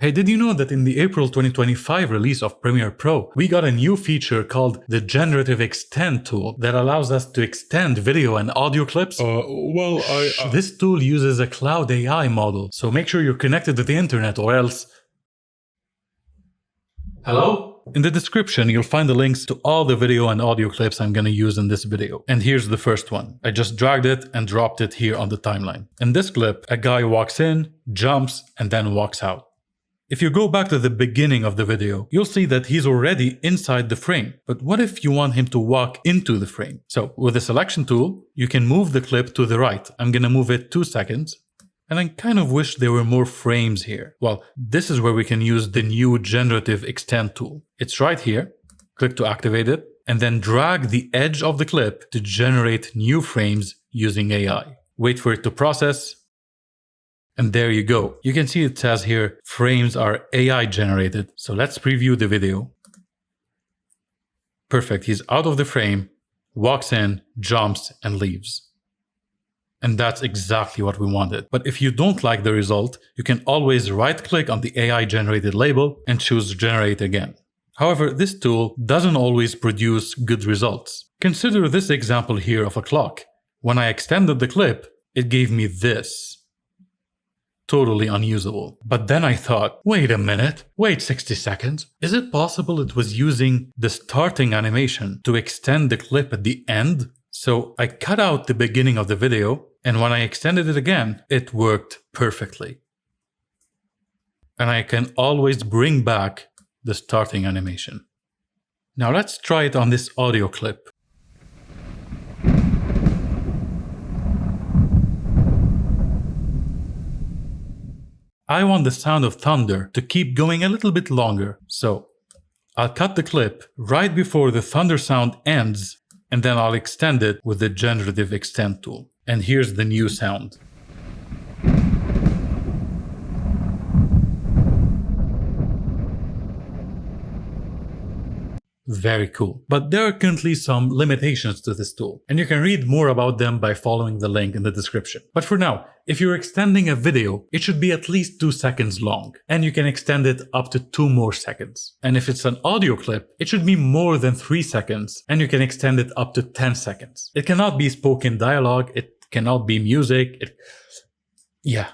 Hey, did you know that in the April 2025 release of Premiere Pro, we got a new feature called the Generative Extend tool that allows us to extend video and audio clips? This tool uses a cloud AI model, so make sure you're connected to the internet or else... Hello? In the description, you'll find the links to all the video and audio clips I'm gonna use in this video. And here's the first one. I just dragged it and dropped it here on the timeline. In this clip, a guy walks in, jumps, and then walks out. If you go back to the beginning of the video, you'll see that he's already inside the frame. But what if you want him to walk into the frame? So with the selection tool, you can move the clip to the right. I'm gonna move it 2 seconds. And I kind of wish there were more frames here. Well, this is where we can use the new Generative Extend tool. It's right here. Click to activate it, and then drag the edge of the clip to generate new frames using AI. Wait for it to process. And there you go. You can see it says here, frames are AI generated. So let's preview the video. Perfect. He's out of the frame, walks in, jumps, and leaves. And that's exactly what we wanted. But if you don't like the result, you can always right-click on the AI generated label and choose Generate again. However, this tool doesn't always produce good results. Consider this example here of a clock. When I extended the clip, it gave me this. Totally unusable. But then I thought, wait a minute, wait 60 seconds. Is it possible it was using the starting animation to extend the clip at the end? So I cut out the beginning of the video, and when I extended it again, it worked perfectly. And I can always bring back the starting animation. Now let's try it on this audio clip. I want the sound of thunder to keep going a little bit longer, so I'll cut the clip right before the thunder sound ends, and then I'll extend it with the Generative Extend tool. And here's the new sound. Very cool. But there are currently some limitations to this tool, and you can read more about them by following the link in the description. But for now, if you're extending a video, it should be at least 2 seconds long, and you can extend it up to 2 more seconds. And if it's an audio clip, it should be more than 3 seconds, and you can extend it up to 10 seconds. It cannot be spoken dialogue, it cannot be music, yeah.